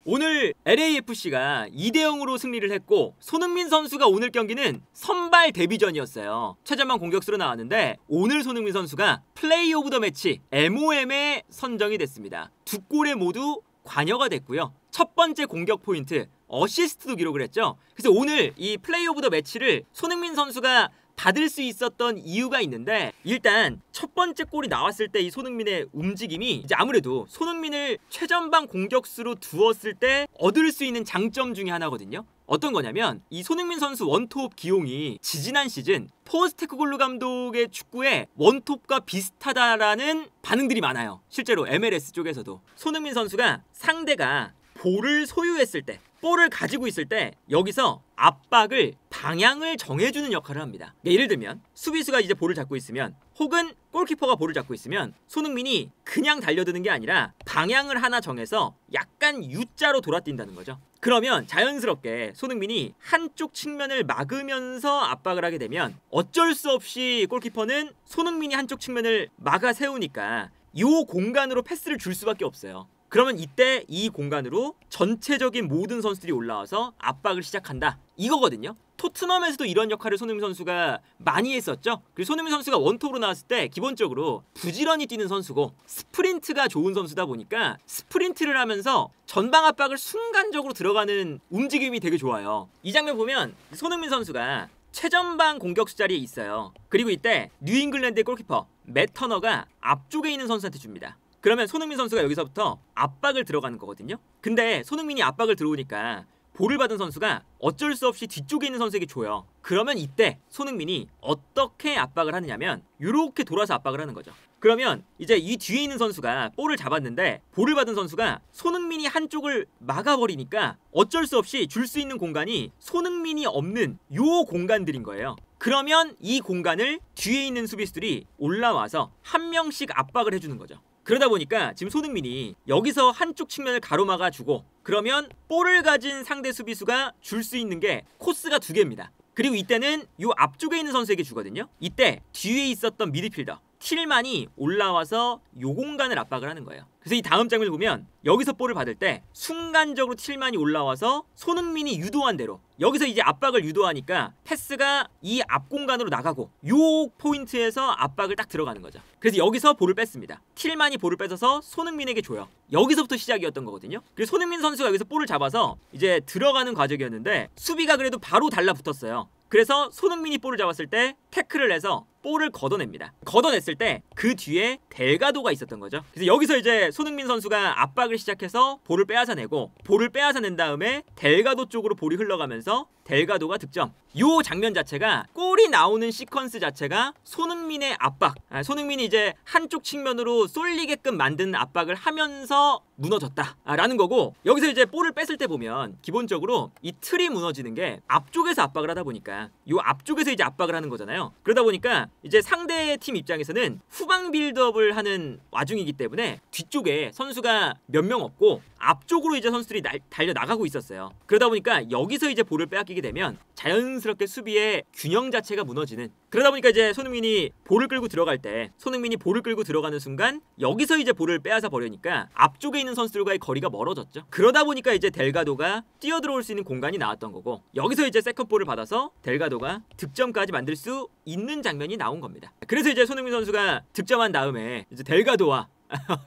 오늘 LAFC가 2대0으로 승리를 했고 손흥민 선수가 오늘 경기는 선발 데뷔전이었어요. 최전방 공격수로 나왔는데 오늘 손흥민 선수가 플레이 오브 더 매치 MOM에 선정이 됐습니다. 두 골에 모두 관여가 됐고요. 첫 번째 공격 포인트 어시스트도 기록을 했죠. 그래서 오늘 이 플레이 오브 더 매치를 손흥민 선수가 받을 수 있었던 이유가 있는데, 일단 첫 번째 골이 나왔을 때 이 손흥민의 움직임이 이제 아무래도 손흥민을 최전방 공격수로 두었을 때 얻을 수 있는 장점 중에 하나거든요. 어떤 거냐면 이 손흥민 선수 원톱 기용이 지지난 시즌 포스테코글루 감독의 축구에 원톱과 비슷하다라는 반응들이 많아요. 실제로 MLS 쪽에서도 손흥민 선수가 상대가 볼을 소유했을 때, 볼을 가지고 있을 때 여기서 압박을, 방향을 정해주는 역할을 합니다. 예를 들면 수비수가 이제 볼을 잡고 있으면, 혹은 골키퍼가 볼을 잡고 있으면 손흥민이 그냥 달려드는 게 아니라 방향을 하나 정해서 약간 U자로 돌아뛴다는 거죠. 그러면 자연스럽게 손흥민이 한쪽 측면을 막으면서 압박을 하게 되면 어쩔 수 없이 골키퍼는 손흥민이 한쪽 측면을 막아 세우니까 이 공간으로 패스를 줄 수밖에 없어요. 그러면 이때 이 공간으로 전체적인 모든 선수들이 올라와서 압박을 시작한다, 이거거든요. 토트넘에서도 이런 역할을 손흥민 선수가 많이 했었죠. 그리고 손흥민 선수가 원톱으로 나왔을 때 기본적으로 부지런히 뛰는 선수고 스프린트가 좋은 선수다 보니까 스프린트를 하면서 전방 압박을 순간적으로 들어가는 움직임이 되게 좋아요. 이 장면 보면 손흥민 선수가 최전방 공격수 자리에 있어요. 그리고 이때 뉴잉글랜드의 골키퍼 맷 터너가 앞쪽에 있는 선수한테 줍니다. 그러면 손흥민 선수가 여기서부터 압박을 들어가는 거거든요. 근데 손흥민이 압박을 들어오니까 볼을 받은 선수가 어쩔 수 없이 뒤쪽에 있는 선수에게 줘요. 그러면 이때 손흥민이 어떻게 압박을 하느냐면 이렇게 돌아서 압박을 하는 거죠. 그러면 이제 이 뒤에 있는 선수가 볼을 잡았는데 볼을 받은 선수가 손흥민이 한쪽을 막아버리니까 어쩔 수 없이 줄 수 있는 공간이 손흥민이 없는 요 공간들인 거예요. 그러면 이 공간을 뒤에 있는 수비수들이 올라와서 한 명씩 압박을 해주는 거죠. 그러다 보니까 지금 손흥민이 여기서 한쪽 측면을 가로막아주고, 그러면 볼을 가진 상대 수비수가 줄 수 있는 게 코스가 두 개입니다. 그리고 이때는 이 앞쪽에 있는 선수에게 주거든요. 이때 뒤에 있었던 미드필더 틸만이 올라와서 이 공간을 압박을 하는 거예요. 그래서 이 다음 장면을 보면 여기서 볼을 받을 때 순간적으로 틸만이 올라와서 손흥민이 유도한 대로 여기서 이제 압박을 유도하니까 패스가 이 앞 공간으로 나가고 요 포인트에서 압박을 딱 들어가는 거죠. 그래서 여기서 볼을 뺐습니다. 틸만이 볼을 뺏어서 손흥민에게 줘요. 여기서부터 시작이었던 거거든요. 그래서 손흥민 선수가 여기서 볼을 잡아서 이제 들어가는 과정이었는데 수비가 그래도 바로 달라붙었어요. 그래서 손흥민이 볼을 잡았을 때 태클을 해서 볼을 걷어냅니다. 걷어냈을 때 그 뒤에 델가도가 있었던 거죠. 그래서 여기서 이제 손흥민 선수가 압박을 시작해서 볼을 빼앗아내고, 볼을 빼앗아낸 다음에 델가도 쪽으로 볼이 흘러가면서 델가도가 득점. 요 장면 자체가, 골이 나오는 시퀀스 자체가 손흥민의 압박, 손흥민이 이제 한쪽 측면으로 쏠리게끔 만든 압박을 하면서 무너졌다 라는 거고, 여기서 이제 볼을 뺐을 때 보면 기본적으로 이 틀이 무너지는 게 앞쪽에서 압박을 하다 보니까 요 앞쪽에서 이제 압박을 하는 거잖아요. 그러다 보니까 이제 상대 팀 입장에서는 후방 빌드업을 하는 와중이기 때문에 뒤쪽에 선수가 몇 명 없고 앞쪽으로 이제 선수들이 달려 나가고 있었어요. 그러다 보니까 여기서 이제 볼을 빼앗기게 되면 자연스럽게 수비의 균형 자체가 무너지는, 그러다 보니까 이제 손흥민이 볼을 끌고 들어갈 때, 손흥민이 볼을 끌고 들어가는 순간 여기서 이제 볼을 빼앗아 버리니까 앞쪽에 있는 선수들과의 거리가 멀어졌죠. 그러다 보니까 이제 델가도가 뛰어들어올 수 있는 공간이 나왔던 거고, 여기서 이제 세컨볼을 받아서 델가도가 득점까지 만들 수 있는 장면이 나온 겁니다. 그래서 이제 손흥민 선수가 득점한 다음에 이제 델가도와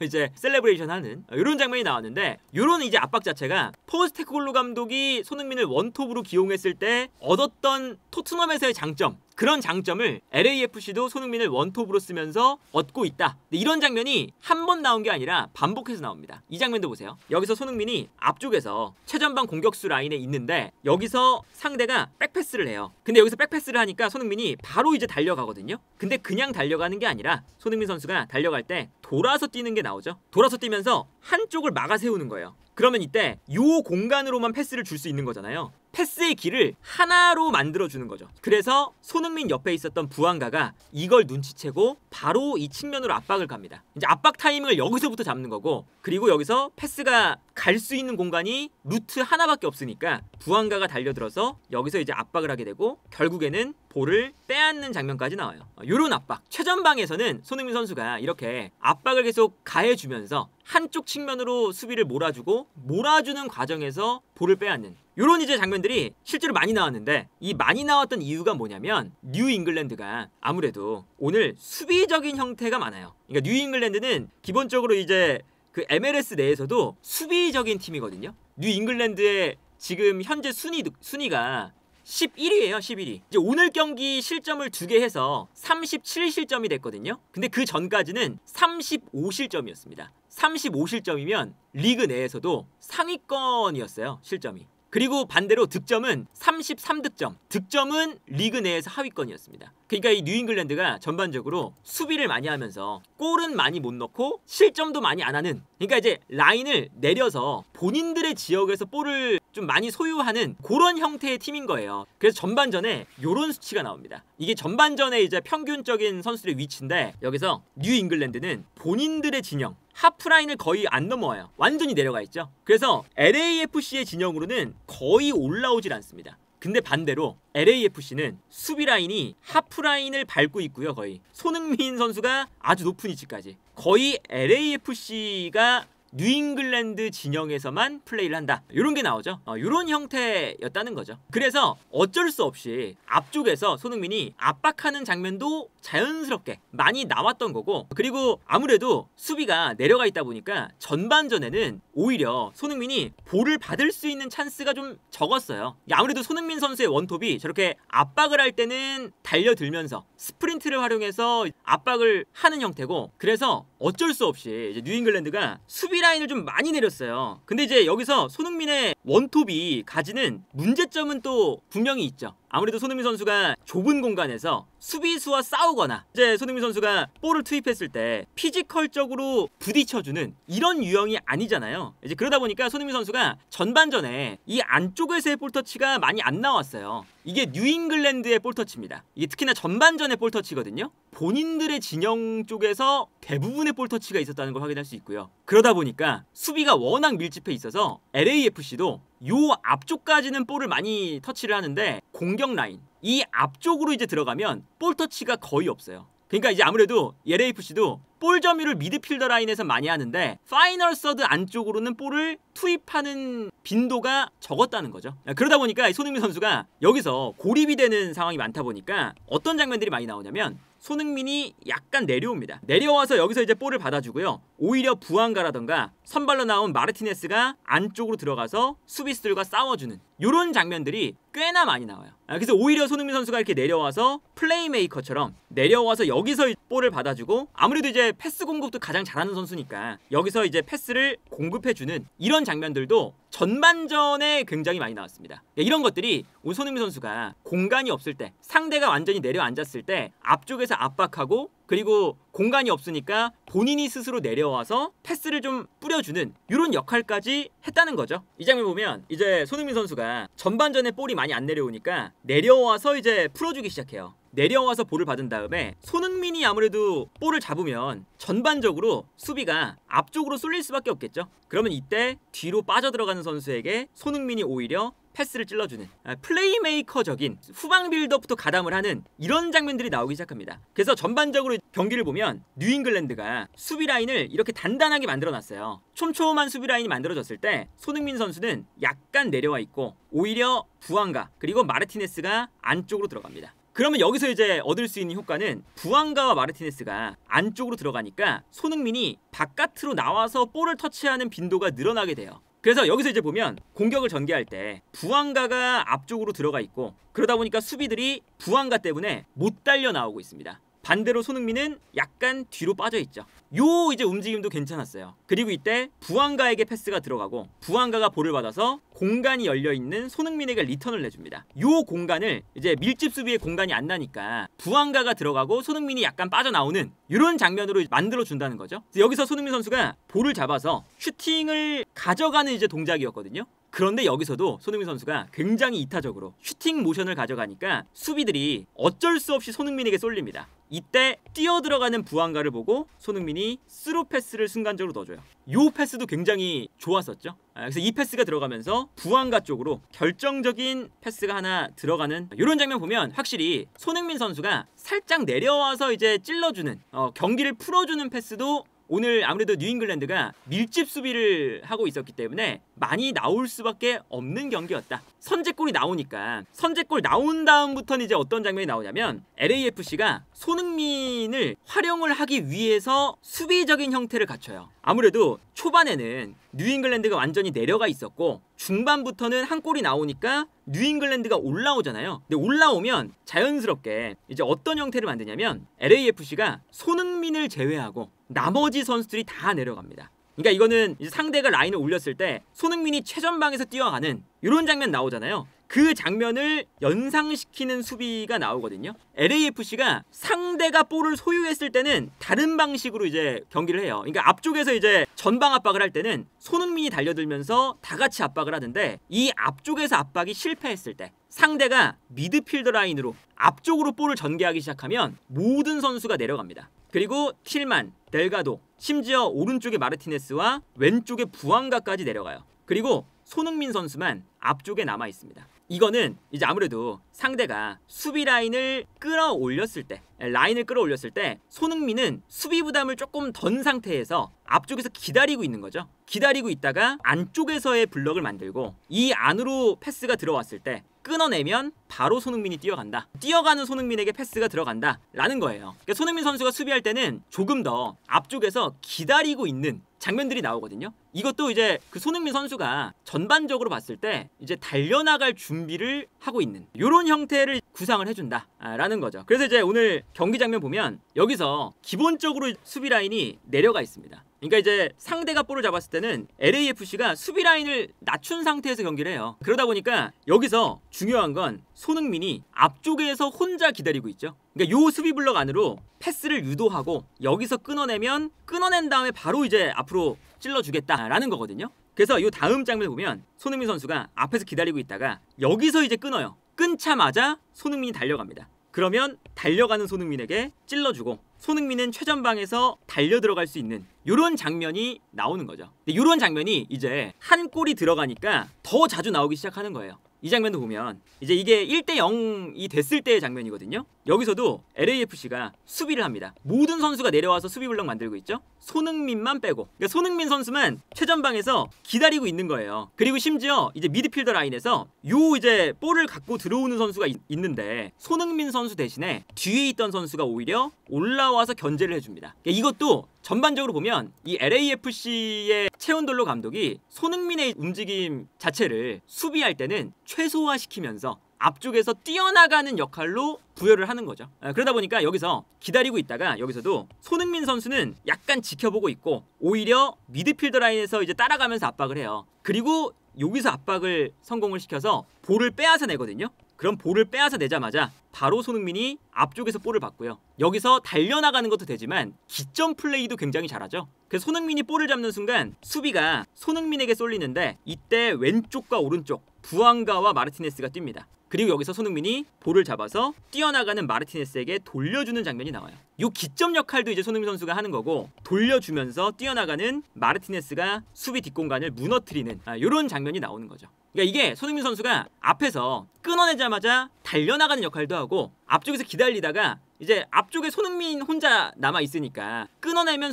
이제 셀레브레이션 하는 이런 장면이 나왔는데, 이런 이제 압박 자체가 포스테코글루 감독이 손흥민을 원톱으로 기용했을 때 얻었던 토트넘에서의 장점, 그런 장점을 LAFC도 손흥민을 원톱으로 쓰면서 얻고 있다. 이런 장면이 한 번 나온 게 아니라 반복해서 나옵니다. 이 장면도 보세요. 여기서 손흥민이 앞쪽에서 최전방 공격수 라인에 있는데 여기서 상대가 백패스를 해요. 근데 여기서 백패스를 하니까 손흥민이 바로 이제 달려가거든요. 근데 그냥 달려가는 게 아니라 손흥민 선수가 달려갈 때 돌아서 뛰는 게 나오죠. 돌아서 뛰면서 한쪽을 막아 세우는 거예요. 그러면 이때 요 공간으로만 패스를 줄 수 있는 거잖아요. 패스의 길을 하나로 만들어주는 거죠. 그래서 손흥민 옆에 있었던 부안가가 이걸 눈치채고 바로 이 측면으로 압박을 갑니다. 이제 압박 타이밍을 여기서부터 잡는 거고, 그리고 여기서 패스가 갈 수 있는 공간이 루트 하나밖에 없으니까 부안가가 달려들어서 여기서 이제 압박을 하게 되고 결국에는 볼을 빼앗는 장면까지 나와요. 요런 압박. 최전방에서는 손흥민 선수가 이렇게 압박을 계속 가해주면서 한쪽 측면으로 수비를 몰아주는 과정에서 볼을 빼앗는 요런 이제 장면들이 실제로 많이 나왔는데, 이 많이 나왔던 이유가 뭐냐면 뉴 잉글랜드가 아무래도 오늘 수비적인 형태가 많아요. 그러니까 뉴 잉글랜드는 기본적으로 이제 그 MLS 내에서도 수비적인 팀이거든요. 뉴 잉글랜드의 지금 현재 순위가 11위예요. 11위. 이제 오늘 경기 실점을 2개 해서 37실점이 됐거든요. 근데 그 전까지는 35실점이었습니다. 35실점이면 리그 내에서도 상위권이었어요. 실점이. 그리고 반대로 득점은 33득점. 득점은 리그 내에서 하위권이었습니다. 그러니까 이 뉴잉글랜드가 전반적으로 수비를 많이 하면서 골은 많이 못 넣고 실점도 많이 안 하는, 그러니까 이제 라인을 내려서 본인들의 지역에서 볼을 좀 많이 소유하는 그런 형태의 팀인 거예요. 그래서 전반전에 요런 수치가 나옵니다. 이게 전반전에 이제 평균적인 선수들의 위치인데, 여기서 뉴잉글랜드는 본인들의 진영 하프라인을 거의 안 넘어와요. 완전히 내려가 있죠. 그래서 LAFC의 진영으로는 거의 올라오질 않습니다. 근데 반대로 LAFC는 수비라인이 하프라인을 밟고 있고요. 거의 손흥민 선수가 아주 높은 위치까지, 거의 LAFC가 뉴잉글랜드 진영에서만 플레이를 한다, 이런 게 나오죠. 이런 형태였다는 거죠. 그래서 어쩔 수 없이 앞쪽에서 손흥민이 압박하는 장면도 자연스럽게 많이 나왔던 거고, 그리고 아무래도 수비가 내려가 있다 보니까 전반전에는 오히려 손흥민이 볼을 받을 수 있는 찬스가 좀 적었어요. 아무래도 손흥민 선수의 원톱이 저렇게 압박을 할 때는 달려들면서 스프린트를 활용해서 압박을 하는 형태고, 그래서 어쩔 수 없이 이제 뉴잉글랜드가 수비 라인을 좀 많이 내렸어요. 근데 이제 여기서 손흥민의 원톱이 가지는 문제점은 또 분명히 있죠. 아무래도 손흥민 선수가 좁은 공간에서 수비수와 싸우거나 이제 손흥민 선수가 볼을 투입했을 때 피지컬적으로 부딪혀주는 이런 유형이 아니잖아요. 이제 그러다 보니까 손흥민 선수가 전반전에 이 안쪽에서의 볼터치가 많이 안 나왔어요. 이게 뉴잉글랜드의 볼터치입니다. 이게 특히나 전반전의 볼터치거든요. 본인들의 진영 쪽에서 대부분의 볼터치가 있었다는 걸 확인할 수 있고요. 그러다 보니까 수비가 워낙 밀집해 있어서 LAFC도 요 앞쪽까지는 볼을 많이 터치를 하는데 공격 라인 이 앞쪽으로 이제 들어가면 볼 터치가 거의 없어요. 그러니까 이제 아무래도 LAFC도 볼 점유를 미드필더 라인에서 많이 하는데 파이널 서드 안쪽으로는 볼을 투입하는 빈도가 적었다는 거죠. 그러다 보니까 손흥민 선수가 여기서 고립이 되는 상황이 많다 보니까 어떤 장면들이 많이 나오냐면, 손흥민이 약간 내려옵니다. 내려와서 여기서 이제 볼을 받아주고요. 오히려 부안가라던가 선발로 나온 마르티네스가 안쪽으로 들어가서 수비수들과 싸워주는 이런 장면들이 꽤나 많이 나와요. 그래서 오히려 손흥민 선수가 이렇게 내려와서 플레이메이커처럼 내려와서 여기서 볼을 받아주고, 아무래도 이제 패스 공급도 가장 잘하는 선수니까 여기서 이제 패스를 공급해주는 이런 장면들도 전반전에 굉장히 많이 나왔습니다. 이런 것들이 우리 손흥민 선수가 공간이 없을 때, 상대가 완전히 내려앉았을 때 앞쪽에서 압박하고, 그리고 공간이 없으니까 본인이 스스로 내려와서 패스를 좀 뿌려주는 이런 역할까지 했다는 거죠. 이 장면 보면 이제 손흥민 선수가 전반전에 볼이 많이 안 내려오니까 내려와서 이제 풀어주기 시작해요. 내려와서 볼을 받은 다음에 손흥민이 아무래도 볼을 잡으면 전반적으로 수비가 앞쪽으로 쏠릴 수밖에 없겠죠. 그러면 이때 뒤로 빠져들어가는 선수에게 손흥민이 오히려 패스를 찔러주는 플레이메이커적인 후방 빌드업부터 가담을 하는 이런 장면들이 나오기 시작합니다. 그래서 전반적으로 경기를 보면 뉴잉글랜드가 수비 라인을 이렇게 단단하게 만들어놨어요. 촘촘한 수비 라인이 만들어졌을 때 손흥민 선수는 약간 내려와 있고 오히려 부안가 그리고 마르티네스가 안쪽으로 들어갑니다. 그러면 여기서 이제 얻을 수 있는 효과는 부안가와 마르티네스가 안쪽으로 들어가니까 손흥민이 바깥으로 나와서 볼을 터치하는 빈도가 늘어나게 돼요. 그래서 여기서 이제 보면 공격을 전개할 때 부안가가 앞쪽으로 들어가 있고, 그러다 보니까 수비들이 부안가 때문에 못 달려 나오고 있습니다. 반대로 손흥민은 약간 뒤로 빠져 있죠. 요 이제 움직임도 괜찮았어요. 그리고 이때 부안가에게 패스가 들어가고 부안가가 볼을 받아서 공간이 열려있는 손흥민에게 리턴을 내줍니다. 요 공간을 이제 밀집 수비의 공간이 안 나니까 부안가가 들어가고 손흥민이 약간 빠져나오는 이런 장면으로 만들어준다는 거죠. 여기서 손흥민 선수가 볼을 잡아서 슈팅을 가져가는 이제 동작이었거든요. 그런데 여기서도 손흥민 선수가 굉장히 이타적으로 슈팅 모션을 가져가니까 수비들이 어쩔 수 없이 손흥민에게 쏠립니다. 이때 뛰어들어가는 부한가를 보고 손흥민이 스루 패스를 순간적으로 넣어줘요. 이 패스도 굉장히 좋았었죠. 그래서 이 패스가 들어가면서 부한가 쪽으로 결정적인 패스가 하나 들어가는 이런 장면 보면 확실히 손흥민 선수가 살짝 내려와서 이제 찔러주는 경기를 풀어주는 패스도 오늘 아무래도 뉴잉글랜드가 밀집 수비를 하고 있었기 때문에 많이 나올 수밖에 없는 경기였다. 선제골이 나오니까 선제골 나온 다음부터는 이제 어떤 장면이 나오냐면 LAFC가 손흥민을 활용을 하기 위해서 수비적인 형태를 갖춰요. 아무래도 초반에는 뉴잉글랜드가 완전히 내려가 있었고 중반부터는 한 골이 나오니까 뉴잉글랜드가 올라오잖아요. 근데 올라오면 자연스럽게 이제 어떤 형태를 만드냐면 LAFC가 손흥민을 제외하고 나머지 선수들이 다 내려갑니다. 그러니까 이거는 이제 상대가 라인을 올렸을 때 손흥민이 최전방에서 뛰어가는 이런 장면 나오잖아요. 그 장면을 연상시키는 수비가 나오거든요. LAFC가 상대가 볼을 소유했을 때는 다른 방식으로 이제 경기를 해요. 그러니까 앞쪽에서 이제 전방 압박을 할 때는 손흥민이 달려들면서 다 같이 압박을 하는데 이 앞쪽에서 압박이 실패했을 때 상대가 미드필더 라인으로 앞쪽으로 볼을 전개하기 시작하면 모든 선수가 내려갑니다. 그리고 틸만, 델가도, 심지어 오른쪽에 마르티네스와 왼쪽에 부한가까지 내려가요. 그리고 손흥민 선수만 앞쪽에 남아 있습니다. 이거는 이제 아무래도 상대가 수비 라인을 끌어올렸을 때 손흥민은 수비 부담을 조금 던 상태에서 앞쪽에서 기다리고 있는 거죠. 기다리고 있다가 안쪽에서의 블럭을 만들고 이 안으로 패스가 들어왔을 때 끊어내면 바로 손흥민이 뛰어간다. 뛰어가는 손흥민에게 패스가 들어간다 라는 거예요. 그러니까 손흥민 선수가 수비할 때는 조금 더 앞쪽에서 기다리고 있는 장면들이 나오거든요. 이것도 이제 그 손흥민 선수가 전반적으로 봤을 때 이제 달려나갈 준비를 하고 있는 이런 형태를 구상을 해준다 라는 거죠. 그래서 이제 오늘 경기 장면 보면 여기서 기본적으로 수비 라인이 내려가 있습니다. 그러니까 이제 상대가 볼을 잡았을 때는 LAFC가 수비 라인을 낮춘 상태에서 경기를 해요. 그러다 보니까 여기서 중요한 건 손흥민이 앞쪽에서 혼자 기다리고 있죠. 그러니까 요 수비 블럭 안으로 패스를 유도하고 여기서 끊어내면 끊어낸 다음에 바로 이제 앞으로 찔러주겠다라는 거거든요. 그래서 이 다음 장면을 보면 손흥민 선수가 앞에서 기다리고 있다가 여기서 이제 끊어요. 끊자마자 손흥민이 달려갑니다. 그러면 달려가는 손흥민에게 찔러주고 손흥민은 최전방에서 달려들어갈 수 있는 이런 장면이 나오는 거죠. 이런 장면이 이제 한 골이 들어가니까 더 자주 나오기 시작하는 거예요. 이 장면도 보면 이제 이게 1대0이 됐을 때의 장면이거든요. 여기서도 LAFC가 수비를 합니다. 모든 선수가 내려와서 수비 블럭 만들고 있죠. 손흥민만 빼고 그러니까 손흥민 선수만 최전방에서 기다리고 있는 거예요. 그리고 심지어 이제 미드필더 라인에서 요 이제 볼을 갖고 들어오는 선수가 있는데 손흥민 선수 대신에 뒤에 있던 선수가 오히려 올라와서 견제를 해줍니다. 그러니까 이것도 전반적으로 보면 이 LAFC의 채온돌로 감독이 손흥민의 움직임 자체를 수비할 때는 최소화시키면서 앞쪽에서 뛰어나가는 역할로 부여를 하는 거죠. 그러다 보니까 여기서 기다리고 있다가 여기서도 손흥민 선수는 약간 지켜보고 있고 오히려 미드필더 라인에서 이제 따라가면서 압박을 해요. 그리고 여기서 압박을 성공을 시켜서 볼을 빼앗아 내거든요. 그럼 볼을 빼앗아 내자마자 바로 손흥민이 앞쪽에서 볼을 받고요. 여기서 달려나가는 것도 되지만 기점 플레이도 굉장히 잘하죠. 그래서 손흥민이 볼을 잡는 순간 수비가 손흥민에게 쏠리는데 이때 왼쪽과 오른쪽 부한가와 마르티네스가 뜁니다. 그리고 여기서 손흥민이 볼을 잡아서 뛰어나가는 마르티네스에게 돌려주는 장면이 나와요. 이 기점 역할도 이제 손흥민 선수가 하는 거고 돌려주면서 뛰어나가는 마르티네스가 수비 뒷공간을 무너뜨리는 이런 장면이 나오는 거죠. 그러니까 이게 손흥민 선수가 앞에서 끊어내자마자 달려나가는 역할도 하고 앞쪽에서 기다리다가 이제 앞쪽에 손흥민 혼자 남아 있으니까 끊어내면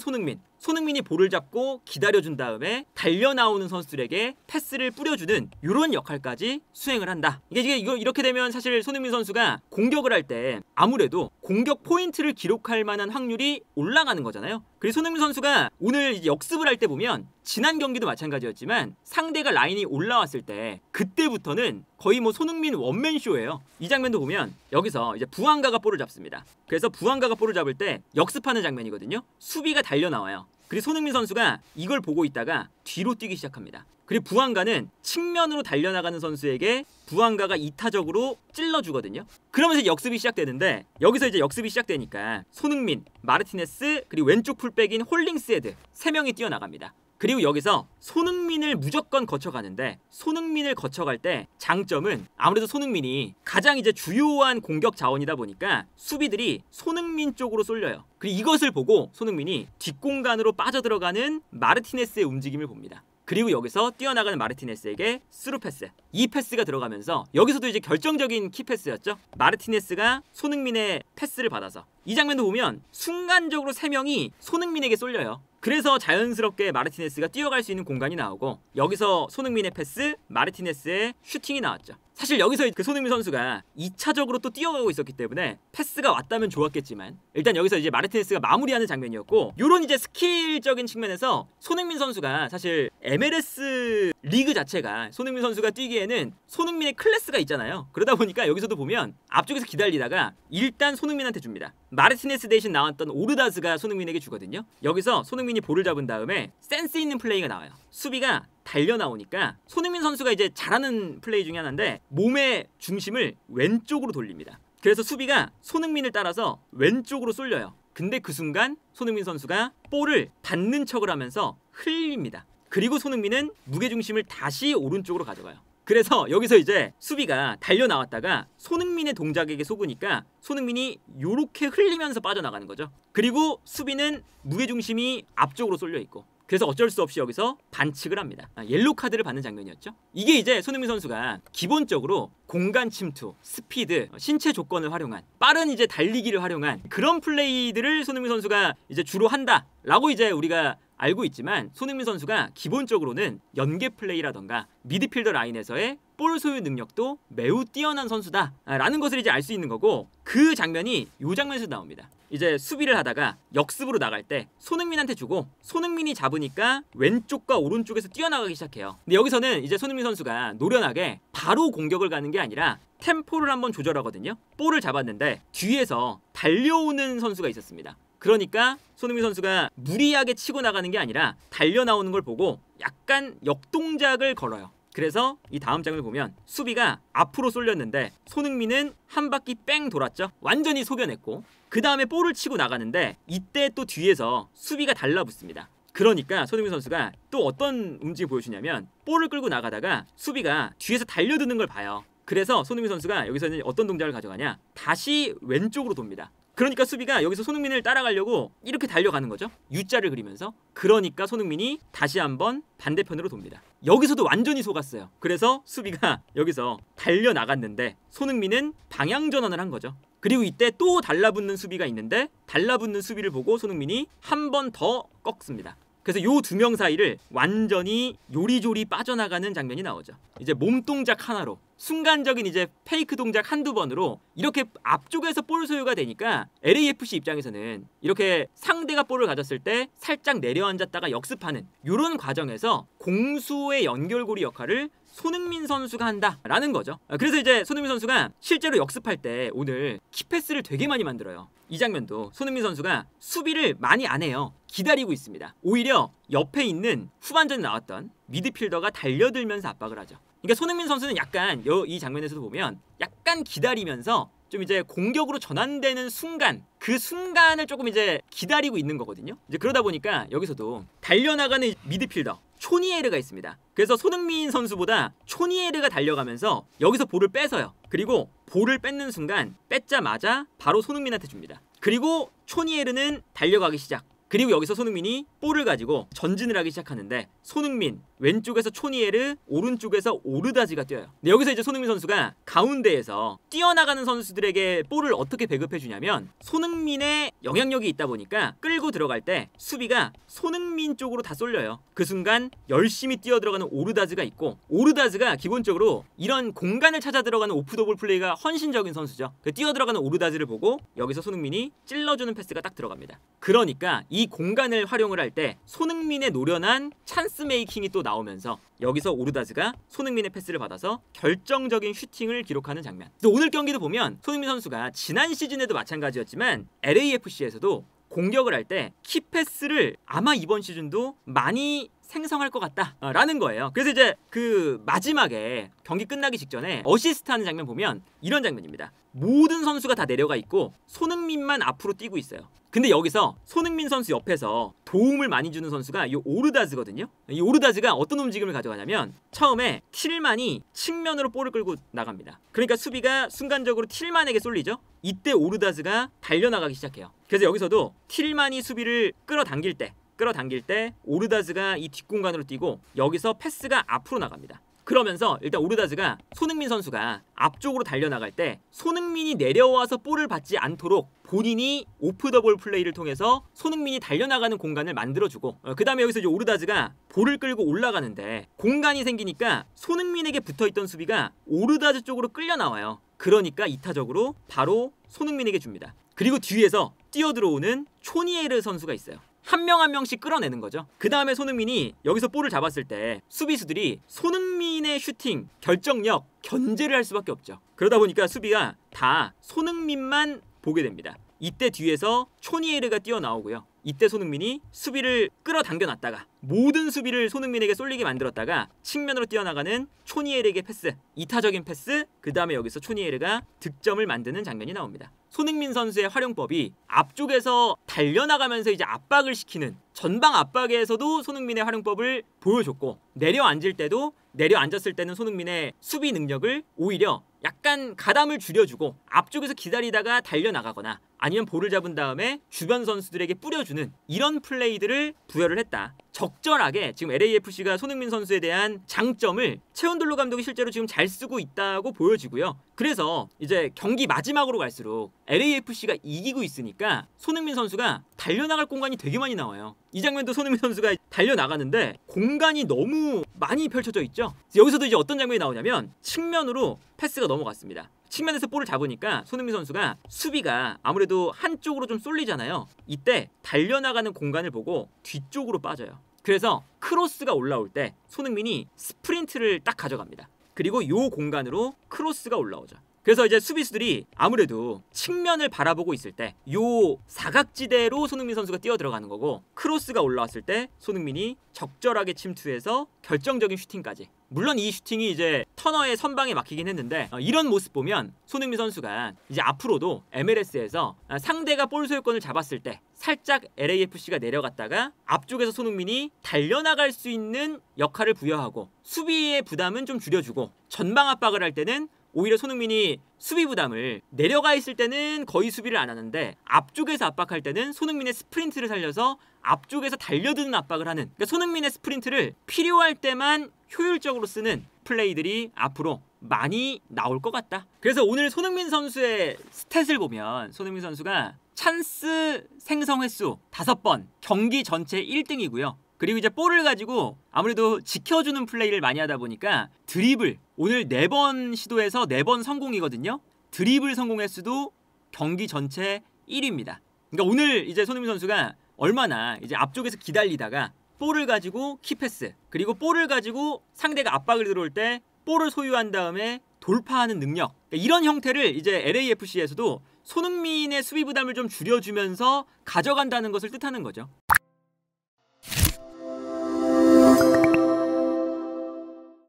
손흥민이 볼을 잡고 기다려준 다음에 달려나오는 선수들에게 패스를 뿌려주는 이런 역할까지 수행을 한다. 이게 이렇게 되면 사실 손흥민 선수가 공격을 할 때 아무래도 공격 포인트를 기록할 만한 확률이 올라가는 거잖아요. 그리고 손흥민 선수가 오늘 이제 역습을 할 때 보면 지난 경기도 마찬가지였지만 상대가 라인이 올라왔을 때 그때부터는 거의 뭐 손흥민 원맨쇼예요. 이 장면도 보면 여기서 이제 부한가가 볼을 잡습니다. 그래서 부한가가 볼을 잡을 때 역습하는 장면이거든요. 수비가 달려 나와요. 그리고 손흥민 선수가 이걸 보고 있다가 뒤로 뛰기 시작합니다. 그리고 부한가는 측면으로 달려나가는 선수에게 부한가가 이타적으로 찔러주거든요. 그러면서 역습이 시작되는데 여기서 이제 역습이 시작되니까 손흥민, 마르티네스 그리고 왼쪽 풀백인 홀링스헤드 3명이 뛰어나갑니다. 그리고 여기서 손흥민을 무조건 거쳐가는데 손흥민을 거쳐갈 때 장점은 아무래도 손흥민이 가장 이제 주요한 공격 자원이다 보니까 수비들이 손흥민 쪽으로 쏠려요. 그리고 이것을 보고 손흥민이 뒷공간으로 빠져들어가는 마르티네스의 움직임을 봅니다. 그리고 여기서 뛰어나가는 마르티네스에게 스루 패스. 이 패스가 들어가면서 여기서도 이제 결정적인 키패스였죠. 마르티네스가 손흥민의 패스를 받아서 이 장면도 보면 순간적으로 3명이 손흥민에게 쏠려요. 그래서 자연스럽게 마르티네스가 뛰어갈 수 있는 공간이 나오고 여기서 손흥민의 패스, 마르티네스의 슈팅이 나왔죠. 사실 여기서 그 손흥민 선수가 2차적으로 또 뛰어가고 있었기 때문에 패스가 왔다면 좋았겠지만 일단 여기서 이제 마르티네스가 마무리하는 장면이었고 요런 이제 스킬적인 측면에서 손흥민 선수가 사실 MLS 리그 자체가 손흥민 선수가 뛰기에는 손흥민의 클래스가 있잖아요. 그러다 보니까 여기서도 보면 앞쪽에서 기다리다가 일단 손흥민한테 줍니다. 마르티네스 대신 나왔던 오르다즈가 손흥민에게 주거든요. 여기서 손흥민이 볼을 잡은 다음에 센스 있는 플레이가 나와요. 수비가 달려 나오니까 손흥민 선수가 이제 잘하는 플레이 중에 하나인데 몸의 중심을 왼쪽으로 돌립니다. 그래서 수비가 손흥민을 따라서 왼쪽으로 쏠려요. 근데 그 순간 손흥민 선수가 볼을 받는 척을 하면서 흘립니다. 그리고 손흥민은 무게중심을 다시 오른쪽으로 가져가요. 그래서 여기서 이제 수비가 달려 나왔다가 손흥민의 동작에게 속으니까 손흥민이 요렇게 흘리면서 빠져나가는 거죠. 그리고 수비는 무게중심이 앞쪽으로 쏠려 있고 그래서 어쩔 수 없이 여기서 반칙을 합니다. 옐로우 카드를 받는 장면이었죠. 이게 이제 손흥민 선수가 기본적으로 공간 침투, 스피드, 신체 조건을 활용한 빠른 이제 달리기를 활용한 그런 플레이들을 손흥민 선수가 이제 주로 한다라고 이제 우리가 알고 있지만 손흥민 선수가 기본적으로는 연계 플레이라던가 미드필더 라인에서의 볼 소유 능력도 매우 뛰어난 선수다라는 것을 이제 알 수 있는 거고 그 장면이 이 장면에서 나옵니다. 이제 수비를 하다가 역습으로 나갈 때 손흥민한테 주고 손흥민이 잡으니까 왼쪽과 오른쪽에서 뛰어나가기 시작해요. 근데 여기서는 이제 손흥민 선수가 노련하게 바로 공격을 가는 게 아니라 템포를 한번 조절하거든요. 볼을 잡았는데 뒤에서 달려오는 선수가 있었습니다. 그러니까 손흥민 선수가 무리하게 치고 나가는 게 아니라 달려 나오는 걸 보고 약간 역동작을 걸어요. 그래서 이 다음 장면을 보면 수비가 앞으로 쏠렸는데 손흥민은 한 바퀴 뺑 돌았죠. 완전히 속여냈고 그 다음에 볼을 치고 나가는데 이때 또 뒤에서 수비가 달라붙습니다. 그러니까 손흥민 선수가 또 어떤 움직임을 보여주냐면 볼을 끌고 나가다가 수비가 뒤에서 달려드는 걸 봐요. 그래서 손흥민 선수가 여기서는 어떤 동작을 가져가냐, 다시 왼쪽으로 돕니다. 그러니까 수비가 여기서 손흥민을 따라가려고 이렇게 달려가는 거죠. U자를 그리면서. 그러니까 손흥민이 다시 한번 반대편으로 돕니다. 여기서도 완전히 속았어요. 그래서 수비가 여기서 달려나갔는데 손흥민은 방향 전환을 한 거죠. 그리고 이때 또 달라붙는 수비가 있는데 달라붙는 수비를 보고 손흥민이 한 번 더 꺾습니다. 그래서 요 두 명 사이를 완전히 요리조리 빠져나가는 장면이 나오죠. 이제 몸동작 하나로 순간적인 이제 페이크 동작 한두 번으로 이렇게 앞쪽에서 볼 소유가 되니까 LAFC 입장에서는 이렇게 상대가 볼을 가졌을 때 살짝 내려앉았다가 역습하는 이런 과정에서 공수의 연결고리 역할을 손흥민 선수가 한다라는 거죠. 그래서 이제 손흥민 선수가 실제로 역습할 때 오늘 키패스를 되게 많이 만들어요. 이 장면도 손흥민 선수가 수비를 많이 안 해요. 기다리고 있습니다. 오히려 옆에 있는 후반전에 나왔던 미드필더가 달려들면서 압박을 하죠. 그러니까 손흥민 선수는 약간 이 장면에서도 보면 약간 기다리면서 좀 이제 공격으로 전환되는 순간, 그 순간을 조금 이제 기다리고 있는 거거든요. 이제 그러다 보니까 여기서도 달려나가는 미드필더 초니에르가 있습니다. 그래서 손흥민 선수보다 초니에르가 달려가면서 여기서 볼을 뺏어요. 그리고 볼을 뺏는 순간 뺏자마자 바로 손흥민한테 줍니다. 그리고 초니에르는 달려가기 시작. 그리고 여기서 손흥민이 볼을 가지고 전진을 하기 시작하는데 손흥민 왼쪽에서 초니에르, 오른쪽에서 오르다지가 뛰어요. 근데 여기서 이제 손흥민 선수가 가운데에서 뛰어나가는 선수들에게 볼을 어떻게 배급해 주냐면 손흥민의 영향력이 있다 보니까 끌고 들어갈 때 수비가 손흥민 쪽으로 다 쏠려요. 그 순간 열심히 뛰어 들어가는 오르다즈가 있고 오르다즈가 기본적으로 이런 공간을 찾아 들어가는 오프더볼 플레이가 헌신적인 선수죠. 그 뛰어 들어가는 오르다즈를 보고 여기서 손흥민이 찔러주는 패스가 딱 들어갑니다. 그러니까 이 공간을 활용을 할 때 손흥민의 노련한 찬스 메이킹이 또 나오면서 여기서 오르다즈가 손흥민의 패스를 받아서 결정적인 슈팅을 기록하는 장면. 그래서 오늘 경기도 보면 손흥민 선수가 지난 시즌에도 마찬가지였지만 LAFC에서도 공격을 할 때 키패스를 아마 이번 시즌도 많이 생성할 것 같다라는 거예요. 그래서 이제 그 마지막에 경기 끝나기 직전에 어시스트하는 장면 보면 이런 장면입니다. 모든 선수가 다 내려가 있고 손흥민만 앞으로 뛰고 있어요. 근데 여기서 손흥민 선수 옆에서 도움을 많이 주는 선수가 이 오르다즈거든요. 이 오르다즈가 어떤 움직임을 가져가냐면 처음에 틸만이 측면으로 볼을 끌고 나갑니다. 그러니까 수비가 순간적으로 틸만에게 쏠리죠. 이때 오르다즈가 달려나가기 시작해요. 그래서 여기서도 틸만이 수비를 끌어당길 때 오르다즈가 이 뒷공간으로 뛰고 여기서 패스가 앞으로 나갑니다. 그러면서 일단 오르다즈가 손흥민 선수가 앞쪽으로 달려나갈 때 손흥민이 내려와서 볼을 받지 않도록 본인이 오프 더 볼 플레이를 통해서 손흥민이 달려나가는 공간을 만들어주고 그 다음에 여기서 이제 오르다즈가 볼을 끌고 올라가는데 공간이 생기니까 손흥민에게 붙어있던 수비가 오르다즈 쪽으로 끌려 나와요. 그러니까 이타적으로 바로 손흥민에게 줍니다. 그리고 뒤에서 뛰어들어오는 초니에르 선수가 있어요. 한 명 한 명씩 끌어내는 거죠. 그 다음에 손흥민이 여기서 볼을 잡았을 때 수비수들이 손흥민의 슈팅, 결정력, 견제를 할 수밖에 없죠. 그러다 보니까 수비가 다 손흥민만 보게 됩니다. 이때 뒤에서 초니에르가 뛰어나오고요. 이때 손흥민이 수비를 끌어당겨놨다가 모든 수비를 손흥민에게 쏠리게 만들었다가 측면으로 뛰어나가는 초니에르에게 패스, 이타적인 패스, 그 다음에 여기서 초니에르가 득점을 만드는 장면이 나옵니다. 손흥민 선수의 활용법이 앞쪽에서 달려나가면서 이제 압박을 시키는 전방 압박에서도 손흥민의 활용법을 보여줬고 내려앉았을 때는 손흥민의 수비 능력을 오히려 약간 가담을 줄여주고 앞쪽에서 기다리다가 달려나가거나 아니면 볼을 잡은 다음에 주변 선수들에게 뿌려주는 이런 플레이들을 부여를 했다. 적절하게 지금 LAFC가 손흥민 선수에 대한 장점을 채원들로 감독이 실제로 지금 잘 쓰고 있다고 보여지고요. 그래서 이제 경기 마지막으로 갈수록 LAFC가 이기고 있으니까 손흥민 선수가 달려나갈 공간이 되게 많이 나와요. 이 장면도 손흥민 선수가 달려나가는데 공간이 너무 많이 펼쳐져 있죠. 여기서도 이제 어떤 장면이 나오냐면 측면으로 패스가 넘어갔습니다. 측면에서 볼을 잡으니까 손흥민 선수가 수비가 아무래도 한쪽으로 좀 쏠리잖아요. 이때 달려나가는 공간을 보고 뒤쪽으로 빠져요. 그래서 크로스가 올라올 때 손흥민이 스프린트를 딱 가져갑니다. 그리고 이 공간으로 크로스가 올라오죠. 그래서 이제 수비수들이 아무래도 측면을 바라보고 있을 때 요 사각지대로 손흥민 선수가 뛰어 들어가는 거고 크로스가 올라왔을 때 손흥민이 적절하게 침투해서 결정적인 슈팅까지. 물론 이 슈팅이 이제 터너의 선방에 막히긴 했는데 이런 모습 보면 손흥민 선수가 이제 앞으로도 MLS에서 상대가 볼 소유권을 잡았을 때 살짝 LAFC가 내려갔다가 앞쪽에서 손흥민이 달려나갈 수 있는 역할을 부여하고 수비의 부담은 좀 줄여주고 전방 압박을 할 때는 오히려 손흥민이 수비 부담을 내려가 있을 때는 거의 수비를 안 하는데 앞쪽에서 압박할 때는 손흥민의 스프린트를 살려서 앞쪽에서 달려드는 압박을 하는, 그러니까 손흥민의 스프린트를 필요할 때만 효율적으로 쓰는 플레이들이 앞으로 많이 나올 것 같다. 그래서 오늘 손흥민 선수의 스탯을 보면 손흥민 선수가 찬스 생성 횟수 5번, 경기 전체 1등이고요. 그리고 이제 볼을 가지고 아무래도 지켜주는 플레이를 많이 하다 보니까 드리블, 오늘 4번 시도해서 4번 성공이거든요. 드리블 성공 횟수도 경기 전체 1위입니다. 그러니까 오늘 이제 손흥민 선수가 얼마나 이제 앞쪽에서 기다리다가 볼을 가지고 키패스, 그리고 볼을 가지고 상대가 압박을 들어올 때 볼을 소유한 다음에 돌파하는 능력, 그러니까 이런 형태를 이제 LAFC에서도 손흥민의 수비 부담을 좀 줄여주면서 가져간다는 것을 뜻하는 거죠.